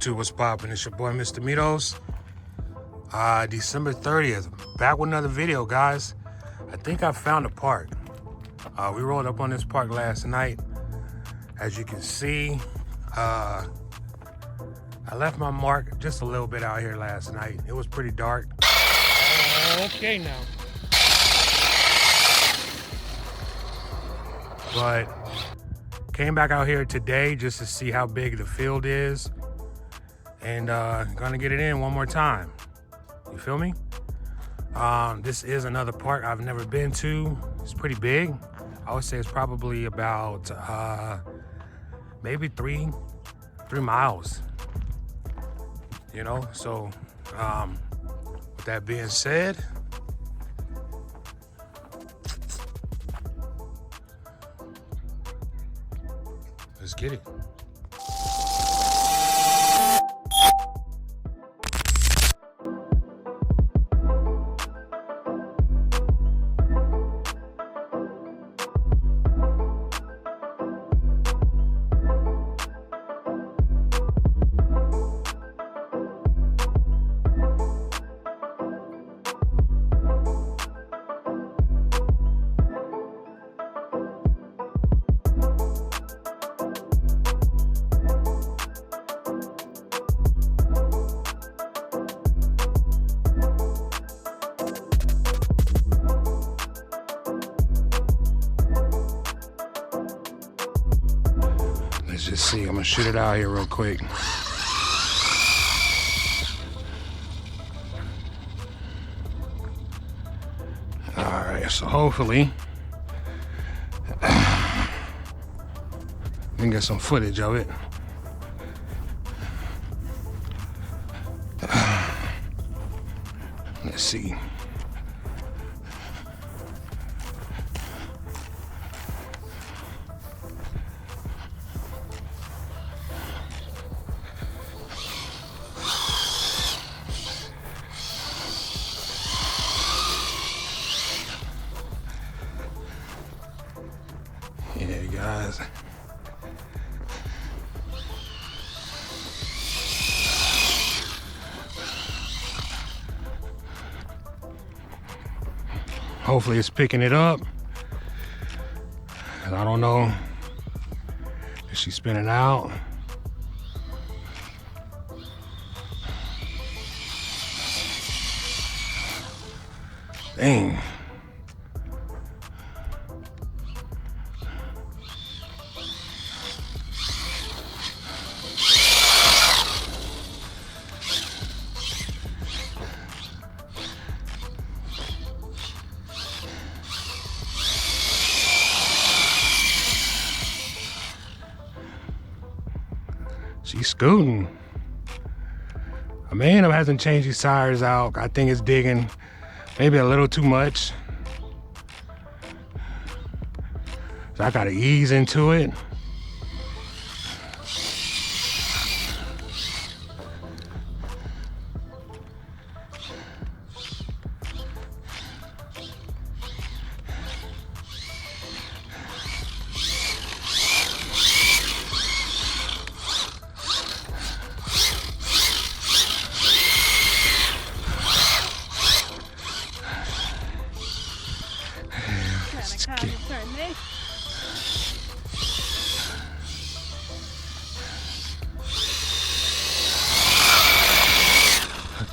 YouTube, what's poppin'? It's your boy, Mr. Mitos. December 30th, back with another video, guys. I think I found a park. We rolled up on this park last night. As you can see, I left my mark just a little bit out here last night. It was pretty dark. Okay now. But came back out here today just to see how big the field is. And gonna get it in one more time. You feel me? This is another park I've never been to. It's pretty big. I would say it's probably about maybe three miles. You know, so with that being said, let's get it. Let's just see. I'm gonna shoot it out here real quick. All right, so hopefully we can get some footage of it. Let's see. Yeah, guys. Hopefully it's picking it up. And I don't know if she's spinning out. Dang. She's scooting. A man hasn't changed his tires out. I think it's digging maybe a little too much. So I gotta ease into it.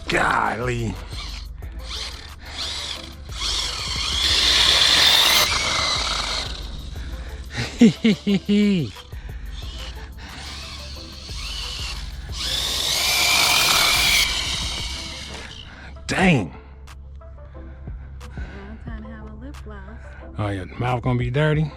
Golly. Dang. I'm trying to have a lip gloss. Oh, your mouth gonna be dirty?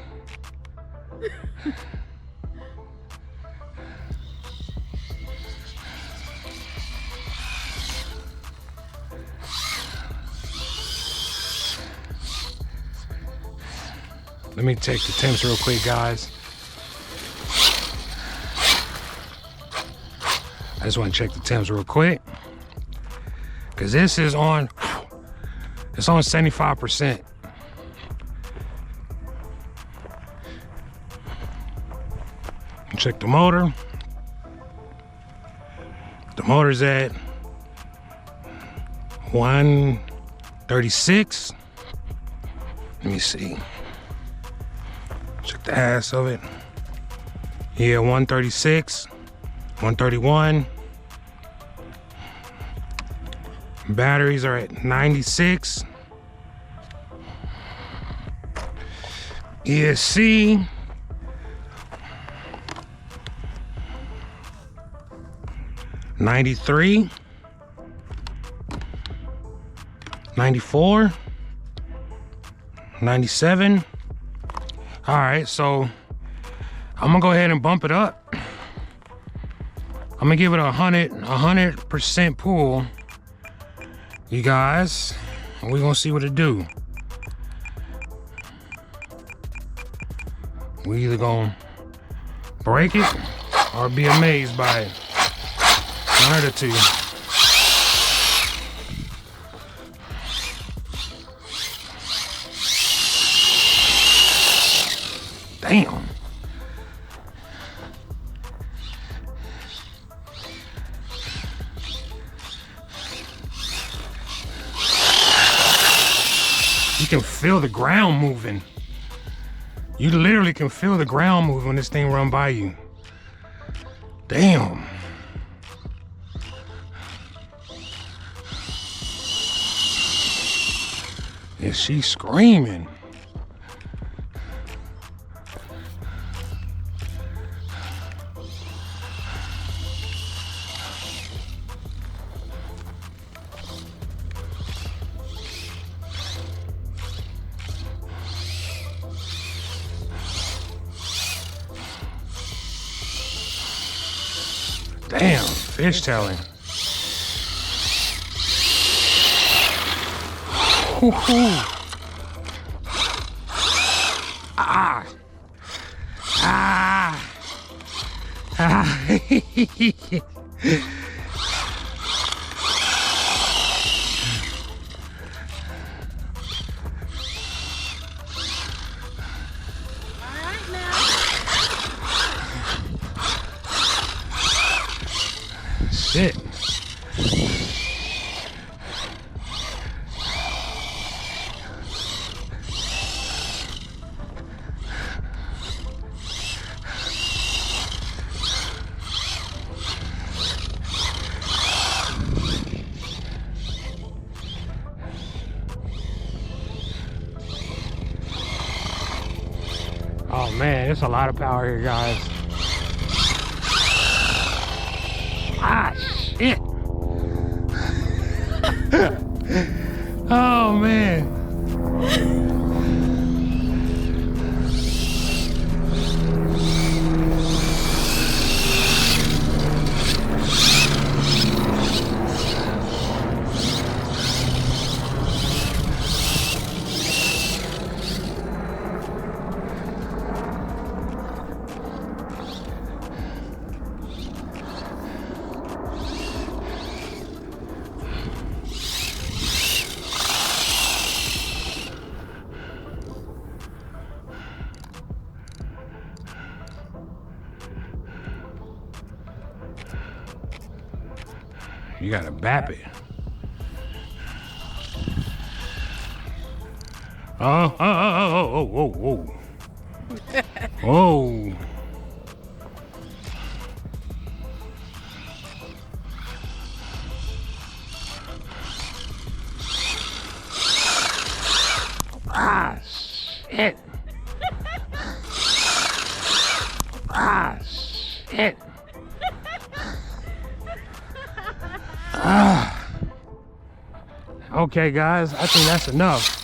Let me check the temps real quick, guys. I just want to check the temps real quick. Because this is on, it's on 75%. Check the motor. The motor's at 136. Let me see. Check the ass of it. Yeah, 136, 131. Batteries are at 96. ESC. $93, $94, $97. All right, so I'm gonna go ahead and bump it up. I'm gonna give it a 100% pull, you guys, and we're gonna see what it do. We either gonna break it or be amazed by it. One of the two. Damn. You can feel the ground moving. You literally can feel the ground moving when this thing run by you. Damn. And she's screaming. Damn, fishtailing. Ah. Ah. Ah. Shit. Oh man, there's a lot of power here, guys. Ah, shit. Oh man. You gotta bap it. Oh, oh, oh, oh, oh, oh. Oh. Ah, shit. Ah, shit. Okay, guys, I think that's enough.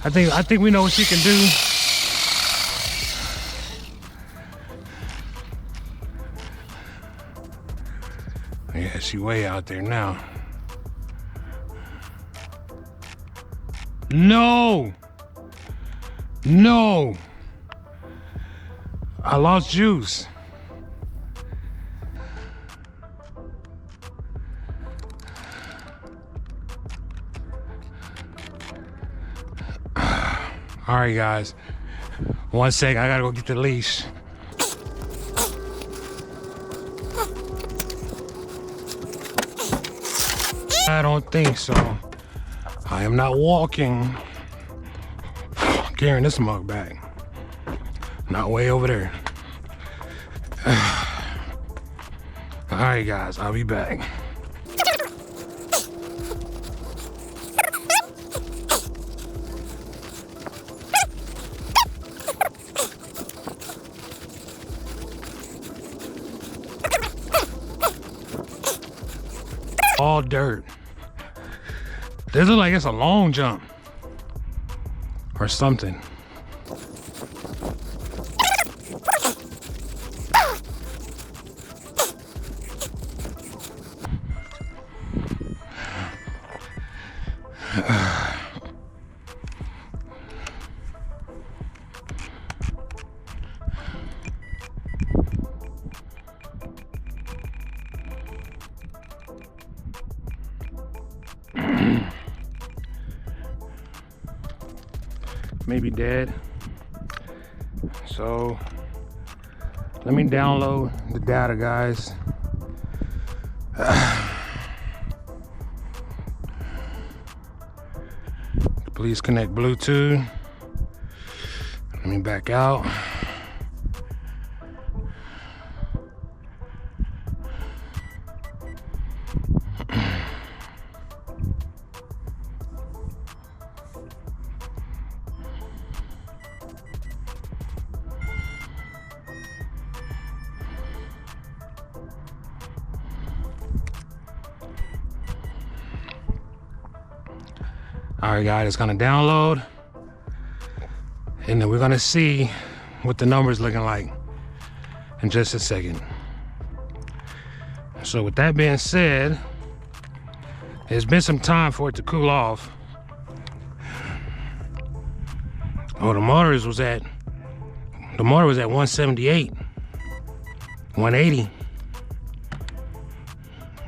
I think we know what she can do. Yeah, she way out there now. No! No! I lost juice. All right, guys. 1 sec, I gotta go get the leash. I don't think so. I am not walking. Carrying this mug bag. Not way over there. All right, guys, I'll be back. All dirt. This looks like it's a long jump or something. Maybe dead. So let me download the data, guys. Please connect Bluetooth. Let me back out. All right, guys, it's gonna download, and then we're gonna see what the numbers looking like in just a second. So with that being said, it's been some time for it to cool off. Oh, the motor was at 178, 180,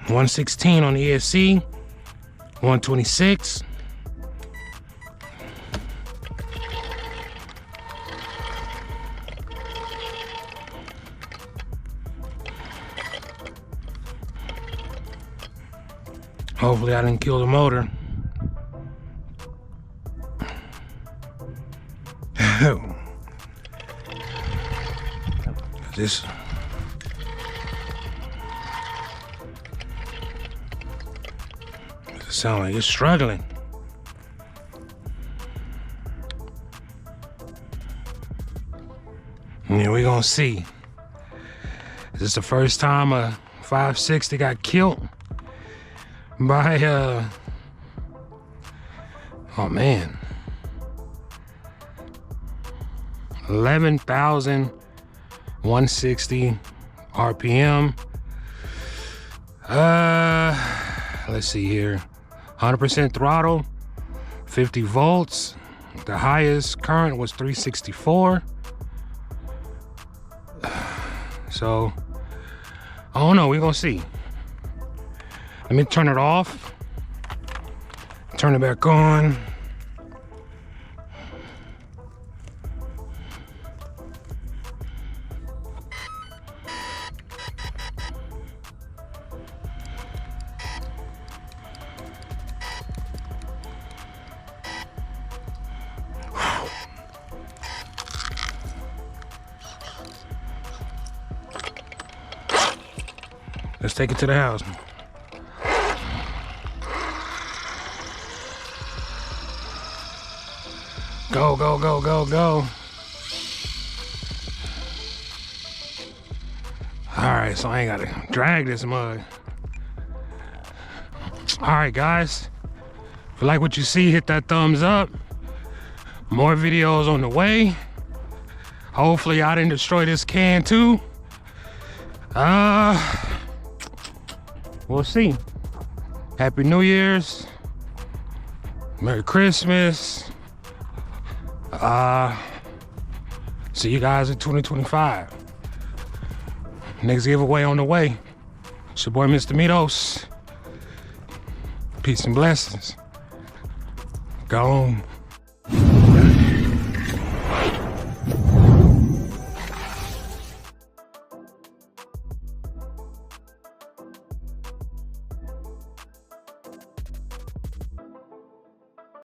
116 on the ESC, 126. Hopefully I didn't kill the motor. This sound like it's struggling. Yeah, we're gonna see. Is this the first time a 560 got killed by oh man, 11,160 RPM. Let's see here, 100% throttle, 50 volts. The highest current was 364. So I don't know, we're gonna see. Let me turn it off, turn it back on. Let's take it to the house. Go, go, go, go, go. All right, so I ain't gotta drag this mug. All right, guys. If you like what you see, hit that thumbs up. More videos on the way. Hopefully I didn't destroy this can too. We'll see. Happy New Year's. Merry Christmas. See you guys in 2025. Next giveaway on the way. It's your boy, Mr. Mitos. Peace and blessings. Gone.